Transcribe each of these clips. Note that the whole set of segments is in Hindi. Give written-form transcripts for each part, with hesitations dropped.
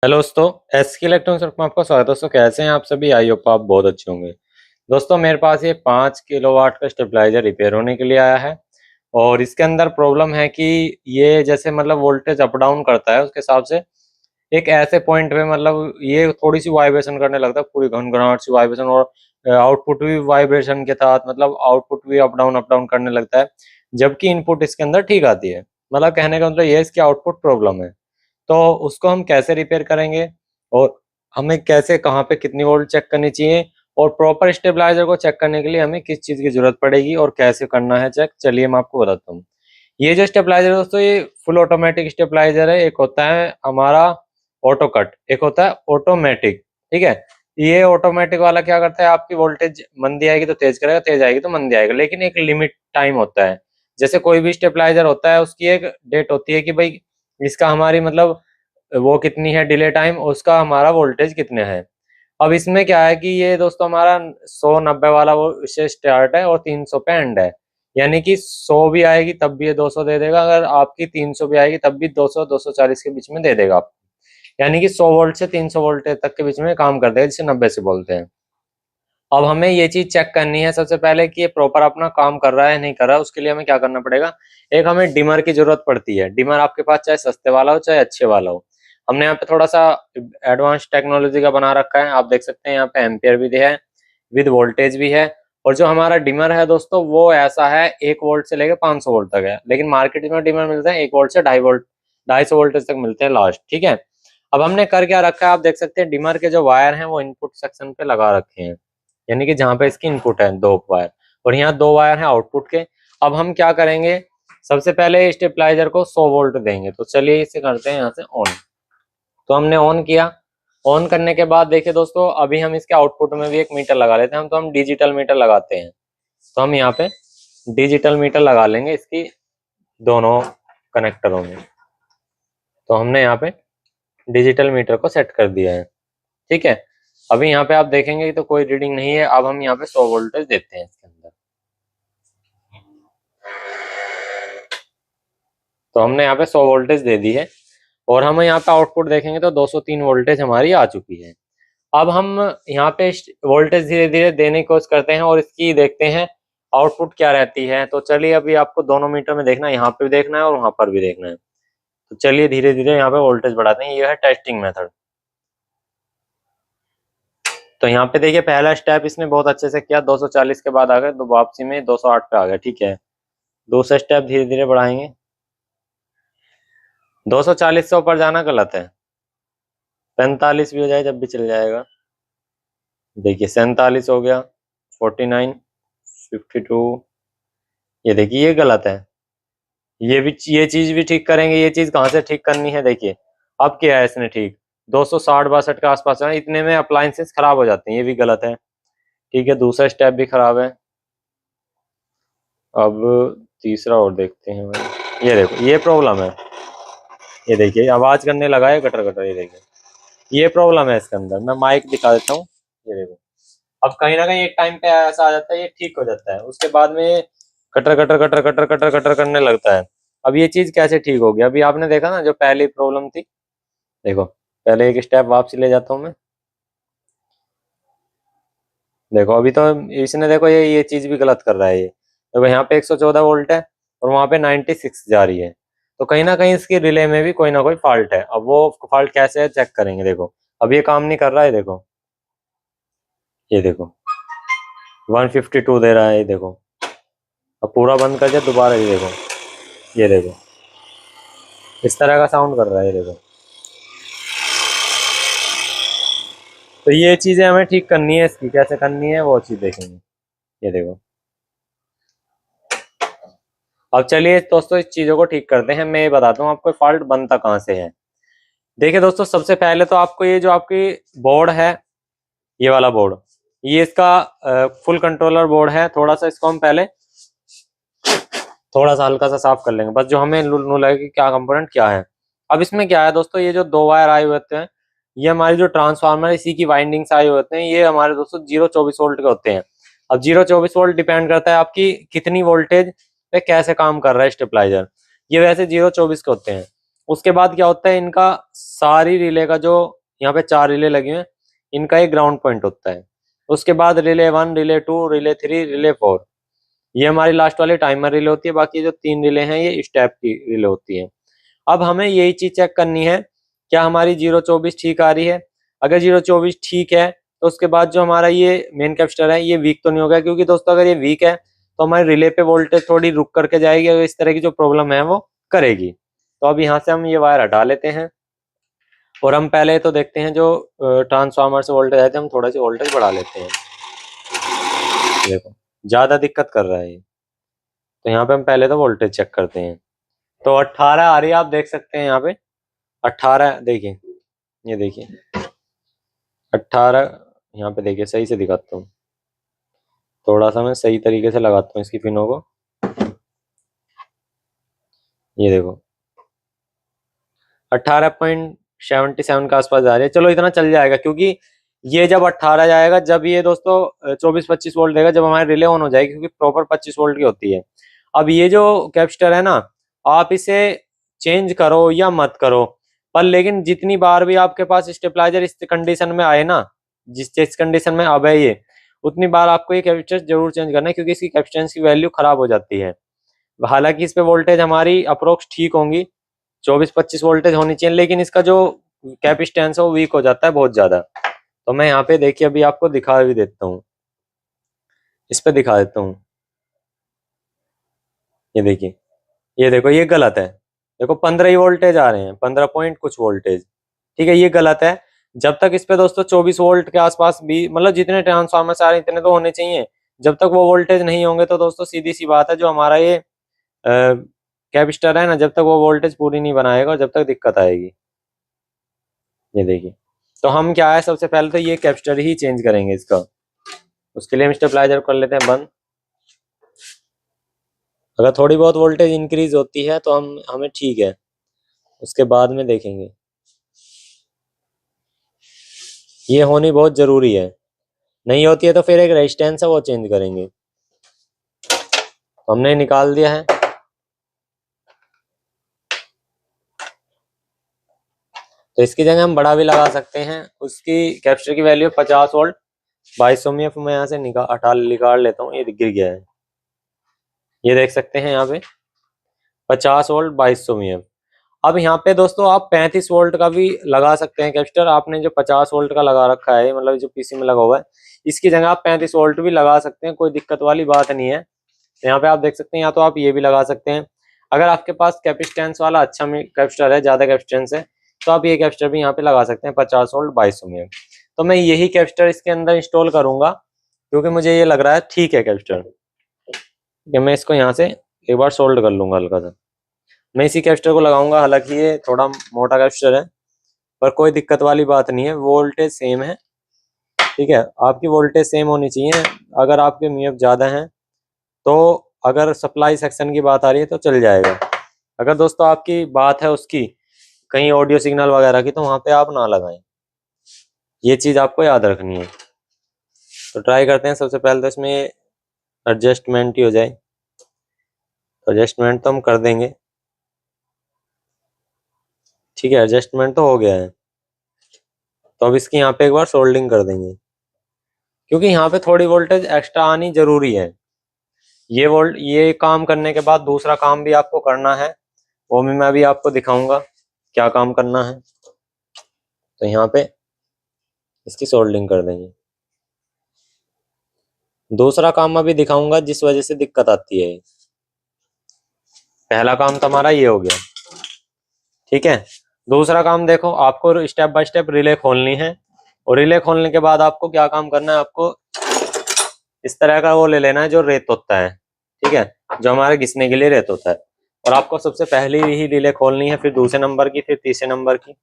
हेलो दोस्तों, एसके इलेक्ट्रॉनिक्स में आपका स्वागत है। दोस्तों कैसे हैं आप सभी? आई होप आप बहुत अच्छे होंगे। दोस्तों मेरे पास ये 5 किलोवाट का स्टेबलाइजर रिपेयर होने के लिए आया है और इसके अंदर प्रॉब्लम है कि ये जैसे मतलब वोल्टेज अप डाउन करता है उसके हिसाब से एक ऐसे पॉइंट पे मतलब ये थोड़ी सी वाइब्रेशन करने लगता है, पूरी घनघनाहट सी वाइब्रेशन, और आउटपुट भी वाइब्रेशन के साथ मतलब आउटपुट भी अप डाउन करने लगता है, जबकि इनपुट इसके अंदर ठीक आती है। मतलब कहने का मतलब ये इसकी आउटपुट प्रॉब्लम है। तो उसको हम कैसे रिपेयर करेंगे और हमें कैसे कहाँ पे कितनी वोल्ट चेक करनी चाहिए और प्रॉपर स्टेबलाइजर को चेक करने के लिए हमें किस चीज़ की जरूरत पड़ेगी और कैसे करना है चेक, चलिए मैं आपको बताता हूँ। ये जो स्टेबलाइजर है दोस्तों, ये फुल ऑटोमेटिक स्टेबलाइजर है। एक होता है हमारा ऑटो कट, एक होता है ऑटोमेटिक। ठीक है, ये ऑटोमेटिक वाला क्या करता है, आपकी वोल्टेज मंदी आएगी तो तेज करेगा, तेज आएगी तो मंदी आएगा, लेकिन एक लिमिट टाइम होता है। जैसे कोई भी स्टेबलाइजर होता है उसकी एक डेट होती है कि भाई इसका हमारी मतलब वो कितनी है डिले टाइम, उसका हमारा वोल्टेज कितने है। अब इसमें क्या है कि ये दोस्तों हमारा 190 वाला वो से स्टार्ट है और 300 पे एंड है। यानी कि 100 भी आएगी तब भी ये 200 दे देगा, अगर आपकी 300 भी आएगी तब भी 200 240 के बीच में दे देगा आपको। यानी कि 100 वोल्ट से 300 वोल्ट तक के बीच में काम कर देगा, जिसे 90 से बोलते हैं। अब हमें ये चीज चेक करनी है सबसे पहले कि ये प्रॉपर अपना काम कर रहा है नहीं कर रहा है। उसके लिए हमें क्या करना पड़ेगा, एक हमें डिमर की जरूरत पड़ती है। डिमर आपके पास चाहे सस्ते वाला हो चाहे अच्छे वाला हो। हमने यहाँ पे थोड़ा सा एडवांस टेक्नोलॉजी का बना रखा है, आप देख सकते हैं यहाँ पे एम्पियर भी है, विद वोल्टेज भी है। और जो हमारा डिमर है दोस्तों वो ऐसा है 1 वोल्ट से लेकर 500 वोल्ट तक है, लेकिन मार्केट में डिमर मिलते हैं 1 वोल्ट से 2.5 वोल्ट, 250 वोल्टेज तक मिलते हैं लास्ट। ठीक है, अब हमने कर क्या रखा है, आप देख सकते हैं डिमर के जो वायर हैं वो इनपुट सेक्शन पे लगा रखे हैं, यानी कि जहां पे इसकी इनपुट है 2 वायर, और यहाँ 2 वायर है आउटपुट के। अब हम क्या करेंगे, सबसे पहले स्टेबलाइजर को 100 वोल्ट देंगे। तो चलिए इसे करते हैं यहाँ से ऑन। तो हमने ऑन किया। ऑन करने के बाद देखिए दोस्तों, अभी हम इसके आउटपुट में भी एक मीटर लगा लेते हैं। हम डिजिटल मीटर लगाते हैं, तो हम यहाँ पे डिजिटल मीटर लगा लेंगे इसकी दोनों कनेक्टरों में। तो हमने यहाँ पे डिजिटल मीटर को सेट कर दिया है। ठीक है, अभी यहाँ पे आप देखेंगे तो कोई रीडिंग नहीं है। अब हम यहाँ पे 100 वोल्टेज देते हैं इसके अंदर। तो हमने यहाँ पे 100 वोल्टेज दे दी है और हम यहाँ पे आउटपुट देखेंगे तो 203 वोल्टेज हमारी आ चुकी है। अब हम यहाँ पे वोल्टेज धीरे धीरे देने की कोशिश करते हैं और इसकी देखते हैं आउटपुट क्या रहती है। तो चलिए अभी आपको दोनों मीटर में देखना है, यहाँ पे भी देखना है और वहां पर भी देखना है। तो चलिए धीरे धीरे यहाँ पे वोल्टेज बढ़ाते हैं। ये है टेस्टिंग मेथड। तो यहाँ पे देखिए पहला स्टेप इसने बहुत अच्छे से किया, 240 के बाद आ गए तो वापसी में 208 पे आ गया। ठीक है, दूसरा स्टेप धीरे धीरे बढ़ाएंगे। 240 से ऊपर जाना गलत है, 45 भी हो जाए जब भी चल जाएगा। देखिए 47 हो गया, 49, 52। ये देखिए ये गलत है। ये चीज भी ठीक करेंगे। ये चीज कहाँ से ठीक करनी है, देखिए अब क्या है इसने ठीक 260-62 के आसपास है। इतने में अप्लायंसेस खराब हो जाते हैं, ये भी गलत है। ठीक है, दूसरा स्टेप भी खराब है। अब तीसरा और देखते हैं भाई। ये देखो ये प्रॉब्लम है। ये देखिए आवाज करने लगा है कटर कटर। ये देखिए ये प्रॉब्लम है इसके अंदर। मैं माइक दिखा देता हूँ। ये देखो अब कहीं ना कहीं एक टाइम पे ऐसा आ जाता है, ये ठीक हो जाता है, उसके बाद में cutter cutter cutter cutter cutter cutter करने लगता है। अब ये चीज कैसे ठीक होगी, अभी आपने देखा ना जो पहली प्रॉब्लम थी। देखो पहले एक स्टेप वापसी ले जाता हूँ मैं। देखो अभी तो इसने देखो ये चीज भी गलत कर रहा है। ये देखो यहाँ पे 114 वोल्ट है और वहां पे 96 जा रही है। तो कहीं ना कहीं इसकी रिले में भी कोई ना कोई फॉल्ट है। अब वो फॉल्ट कैसे है चेक करेंगे। देखो अब ये काम नहीं कर रहा है। देखो ये देखो 152 दे रहा है। ये देखो अब पूरा बंद कर दिया दोबारा। ये देखो ये देखो इस तरह का साउंड कर रहा है। ये देखो, तो ये चीजें हमें ठीक करनी है, इसकी कैसे करनी है वो चीज देखेंगे। ये देखो अब चलिए दोस्तों इस चीजों को ठीक करते हैं। मैं ये बताता हूँ आपको फॉल्ट बनता कहाँ से है। देखिए दोस्तों सबसे पहले तो आपको ये जो आपकी बोर्ड है, ये वाला बोर्ड, ये इसका फुल कंट्रोलर बोर्ड है। थोड़ा सा इसको हम पहले थोड़ा सा हल्का सा साफ कर लेंगे, बस जो हमें नू लगे कि क्या कंपोनेंट क्या है। अब इसमें क्या है दोस्तों, ये जो 2 वायर आए हुए होते हैं, ये हमारी जो ट्रांसफार्मर इसी की वाइंडिंग्स आए हुए होते हैं। ये हमारे दोस्तों 0-24 वोल्ट के होते हैं। अब 0-24 वोल्ट डिपेंड करता है आपकी कितनी वोल्टेज पे कैसे काम कर रहा है स्टेबलाइजर। ये वैसे 0-24 के होते हैं। उसके बाद क्या होता है, इनका सारी रिले का जो यहाँ पे 4 रिले लगी हुई हैं, इनका एक ग्राउंड पॉइंट होता है। उसके बाद रिले 1, रिले 2, रिले 3, रिले 4, ये हमारी लास्ट वाली टाइमर रिले होती है। बाकी जो 3 रिले हैं ये स्टेप की रिले होती है। अब हमें यही चीज चेक करनी है, क्या हमारी 024 ठीक आ रही है। अगर 024 ठीक है तो उसके बाद जो हमारा ये मेन कैपेसिटर है ये वीक तो नहीं होगा, क्योंकि दोस्तों अगर ये वीक है तो हमारे रिले पे वोल्टेज थोड़ी रुक करके जाएगी और इस तरह की जो प्रॉब्लम है वो करेगी। तो अब यहाँ से हम ये वायर हटा लेते हैं और हम पहले तो देखते हैं जो ट्रांसफार्मर से वोल्टेज आए थे, हम थोड़ा सा वोल्टेज बढ़ा लेते हैं। देखो ज्यादा दिक्कत कर रहा है ये, तो यहाँ पे हम पहले तो वोल्टेज चेक करते हैं। तो 18 आ रही है, आप देख सकते हैं यहाँ पे 18, देखिए ये देखिए 18, यहाँ पे देखिए सही से दिखाता हूँ, थोड़ा सा मैं सही तरीके से लगाता हूँ इसकी पिनों को। ये देखो 18.77 के आसपास जा रही है। चलो इतना चल जाएगा, क्योंकि ये जब 18 जाएगा, जब ये दोस्तों 24-25 वोल्ट देगा, जब हमारी रिले ऑन हो जाएगी, क्योंकि प्रॉपर 25 वोल्ट की होती है। अब ये जो कैपेसिटर है ना, आप इसे चेंज करो या मत करो, पर लेकिन जितनी बार भी आपके पास स्टेबलाइजर इस कंडीशन में आए ना, जिस कंडीशन में अब है ये, उतनी बार आपको ये कैपेसिटर जरूर चेंज करना है, क्योंकि इसकी कैपेसिटेंस की वैल्यू खराब हो जाती है। हालांकि इस पे वोल्टेज हमारी अप्रोक्स ठीक होंगी, 24-25 वोल्टेज होनी चाहिए, लेकिन इसका जो कैपेसिटेंस है वो वीक हो जाता है बहुत ज्यादा। तो मैं यहाँ पे देखिए अभी आपको दिखा भी देता हूँ, इस पे दिखा देता हूँ। ये देखिए, ये देखो ये गलत है। देखो 15 ही वोल्टेज आ रहे हैं, 15 पॉइंट कुछ वोल्टेज, ठीक है, ये गलत है। जब तक इस पे दोस्तों 24 वोल्ट के आसपास भी, मतलब जितने ट्रांसफार्मर आ रहे हैं इतने तो होने चाहिए, जब तक वो वोल्टेज नहीं होंगे तो दोस्तों सीधी सी बात है, जो हमारा ये कैपेसिटर है ना, जब तक वो वोल्टेज पूरी नहीं बनाएगा जब तक दिक्कत आएगी। ये देखिए, तो हम क्या है, सबसे पहले तो ये कैपेसिटर ही चेंज करेंगे इसका। उसके लिए हम स्टेबलाइजर कर लेते हैं बंद। अगर थोड़ी बहुत वोल्टेज इंक्रीज होती है तो हमें ठीक है, उसके बाद में देखेंगे। ये होनी बहुत जरूरी है, नहीं होती है तो फिर एक रेजिस्टेंस है वो चेंज करेंगे। हमने निकाल दिया है। तो इसकी जगह हम बड़ा भी लगा सकते हैं। उसकी कैपेसिटर की वैल्यू 50 वोल्ट 2200 में मैं यहाँ से निकाल लेता हूँ। ये गिर गया है, ये देख सकते हैं यहाँ पे 50 वोल्ट 2200 में। अब यहाँ पे दोस्तों आप 35 वोल्ट का भी लगा सकते हैं कैपेसिटर। आपने जो 50 वोल्ट का लगा रखा है, मतलब जो पीसी में लगा हुआ है, इसकी जगह आप 35 वोल्ट भी लगा सकते हैं, कोई दिक्कत वाली बात नहीं है। तो यहाँ पे आप देख सकते हैं, या तो आप ये भी लगा सकते हैं। अगर आपके पास कैपेसिटेंस वाला अच्छा कैपेसिटर है, ज्यादा कैपेसिटेंस है, तो आप ये कैपेसिटर भी यहाँ पे लगा सकते हैं 50 वोल्ट 2200 में। तो मैं यही कैपेसिटर इसके अंदर इंस्टॉल करूंगा, क्योंकि मुझे ये लग रहा है ठीक है कैपेसिटर। कि मैं इसको यहाँ से एक बार सोल्ड कर लूंगा हल्का सा। मैं इसी कैपेसिटर को लगाऊंगा, हालांकि ये थोड़ा मोटा कैपेसिटर है, पर कोई दिक्कत वाली बात नहीं है, वोल्टेज सेम है। ठीक है, आपकी वोल्टेज सेम होनी चाहिए। अगर आपके म्यूएफ ज्यादा हैं तो, अगर सप्लाई सेक्शन की बात आ रही है तो चल जाएगा। अगर दोस्तों आपकी बात है उसकी कहीं ऑडियो सिग्नल वगैरह की, तो वहां पे आप ना लगाएं, ये चीज आपको याद रखनी है। तो ट्राई करते हैं, सबसे पहले तो इसमें एडजस्टमेंट ही हो जाए। तो एडजस्टमेंट तो हम कर देंगे, ठीक है, एडजस्टमेंट तो हो गया है। तो अब इसकी यहाँ पे एक बार सोल्डिंग कर देंगे, क्योंकि यहाँ पे थोड़ी वोल्टेज एक्स्ट्रा आनी जरूरी है। ये काम करने के बाद दूसरा काम भी आपको करना है, वो भी मैं अभी आपको दिखाऊंगा क्या काम करना है। तो यहाँ पे इसकी सोल्डिंग कर देंगे। दूसरा काम अभी दिखाऊंगा जिस वजह से दिक्कत आती है। पहला काम तो हमारा ये हो गया, ठीक है। दूसरा काम देखो, आपको स्टेप बाय स्टेप रिले खोलनी है, और रिले खोलने के बाद आपको क्या काम करना है, आपको इस तरह का वो ले लेना है जो रेत होता है, ठीक है, जो हमारे घिसने के लिए रेत होता है। और आपको सबसे पहले ही रिले खोलनी है, फिर दूसरे नंबर की, फिर तीसरे नंबर की।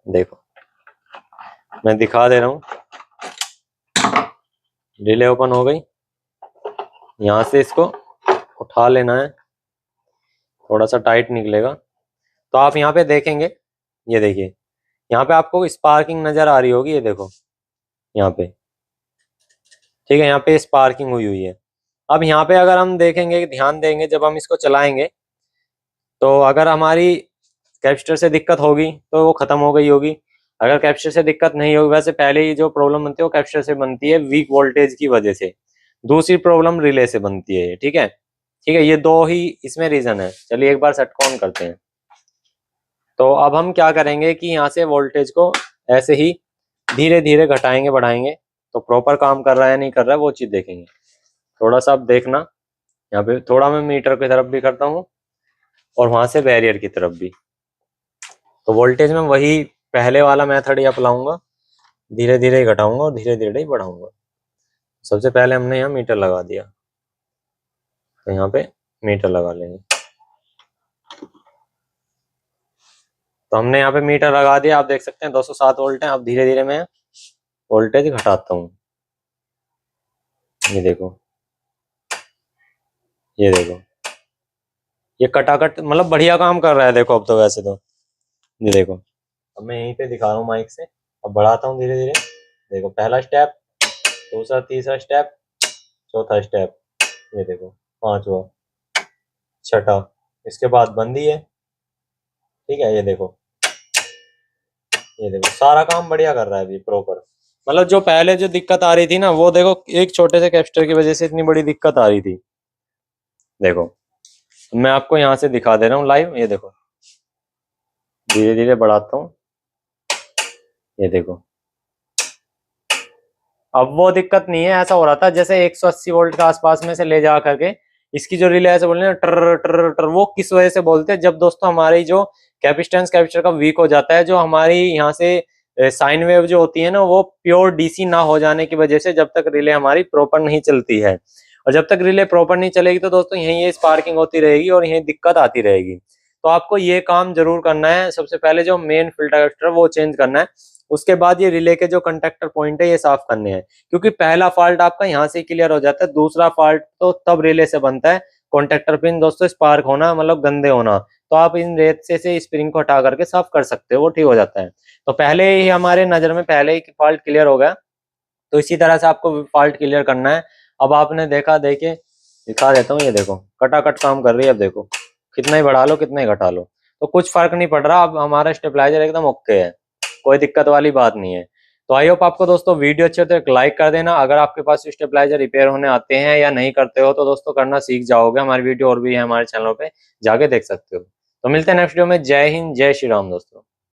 देखो मैं दिखा दे रहा हूँ, रिले ओपन हो गई। यहाँ से इसको उठा लेना है, थोड़ा सा टाइट निकलेगा। तो आप यहाँ पे देखेंगे, ये देखिए यहाँ पे आपको स्पार्किंग नजर आ रही होगी, ये देखो यहाँ पे, ठीक है, यहाँ पे स्पार्किंग हुई हुई है। अब यहाँ पे अगर हम देखेंगे, ध्यान देंगे, जब हम इसको चलाएंगे तो अगर हमारी कैपेसिटर से दिक्कत होगी तो वो खत्म हो गई होगी। अगर कैपेसिटर से दिक्कत नहीं होगी, वैसे पहले ही जो प्रॉब्लम बनती है वो कैपेसिटर से बनती है वीक वोल्टेज की वजह से। दूसरी प्रॉब्लम रिले से बनती है, ठीक है। ठीक है, ये दो ही इसमें रीजन है। चलिए एक बार सेट को ऑन करते हैं। तो अब हम क्या करेंगे कि यहाँ से वोल्टेज को ऐसे ही धीरे धीरे घटाएंगे बढ़ाएंगे, तो प्रॉपर काम कर रहा है नहीं कर रहा है वो चीज देखेंगे। थोड़ा सा आप देखना, यहाँ पे थोड़ा मैं मीटर की तरफ भी करता हूँ और वहां से बैरियर की तरफ भी। तो वोल्टेज में वही पहले वाला मेथड ही अपनाऊंगा, धीरे धीरे ही घटाऊंगा और धीरे धीरे ही बढ़ाऊंगा। सबसे पहले हमने यहाँ मीटर लगा दिया, तो यहाँ पे मीटर लगा लेंगे। तो हमने यहाँ पे मीटर लगा दिया, आप देख सकते हैं 207 वोल्ट है। अब धीरे धीरे मैं वोल्टेज घटाता हूँ। ये देखो, ये देखो, ये कटाकट मतलब बढ़िया काम कर रहा है। देखो अब तो वैसे तो ये देखो, अब मैं यहीं पे दिखा रहा हूँ माइक से। अब बढ़ाता हूँ धीरे धीरे। देखो पहला स्टेप, दूसरा, तीसरा स्टेप, चौथा स्टेप, ये देखो पांचवा, छठा, इसके बाद बंदी है। ठीक है, ये देखो सारा काम बढ़िया कर रहा है अभी प्रॉपर। मतलब जो पहले जो दिक्कत आ रही थी ना, वो देखो एक छोटे से कैपेसिटर की वजह से इतनी बड़ी दिक्कत आ रही थी। देखो मैं आपको यहाँ से दिखा दे रहा हूँ लाइव। ये देखो धीरे धीरे बढ़ाता हूँ, ये देखो अब वो दिक्कत नहीं है। ऐसा हो रहा था जैसे 180 वोल्ट के आसपास में से ले जा करके इसकी जो रिले ऐसे बोल रहे हैं टर टर टर, वो किस वजह से बोलते हैं, जब दोस्तों हमारी जो कैपेसिटेंस कैपेसिटर का वीक हो जाता है, जो हमारी यहाँ से साइन वेव जो होती है ना, वो प्योर डीसी ना हो जाने की वजह से जब तक रिले हमारी प्रॉपर नहीं चलती है। और जब तक रिले प्रॉपर नहीं चलेगी तो दोस्तों यहीं ये स्पार्किंग होती रहेगी और यहीं दिक्कत आती रहेगी। तो आपको ये काम जरूर करना है। सबसे पहले जो मेन फिल्टर कैपेसिटर वो चेंज करना है, उसके बाद ये रिले के जो कंडक्टर पॉइंट है ये साफ करने हैं। क्योंकि पहला फॉल्ट आपका यहाँ से क्लियर हो जाता है, दूसरा फॉल्ट तो तब रिले से बनता है। कॉन्टेक्टर पिन दोस्तों स्पार्क होना मतलब गंदे होना, तो आप इन रेत से स्प्रिंग को हटा करके साफ कर सकते हो, वो ठीक हो जाता है। तो पहले ही हमारे नजर में पहले ही फॉल्ट क्लियर हो गया, तो इसी तरह से आपको फॉल्ट क्लियर करना है। अब आपने देखा, देखिए दिखा देता हूँ, ये देखो कटाकट काम कर रही है। अब देखो कितना ही बढ़ा लो कितना ही घटा लो तो कुछ फर्क नहीं पड़ रहा। अब हमारा स्टेबलाइजर एकदम ओके है, कोई दिक्कत वाली बात नहीं है। तो आई होप आपको दोस्तों वीडियो अच्छे तो एक लाइक कर देना। अगर आपके पास स्टेबलाइजर रिपेयर होने आते हैं या नहीं करते हो तो दोस्तों करना सीख जाओगे। हमारी वीडियो और भी है हमारे चैनल पे, जाके देख सकते हो। तो मिलते हैं नेक्स्ट वीडियो में। जय हिंद, जय श्री राम दोस्तों।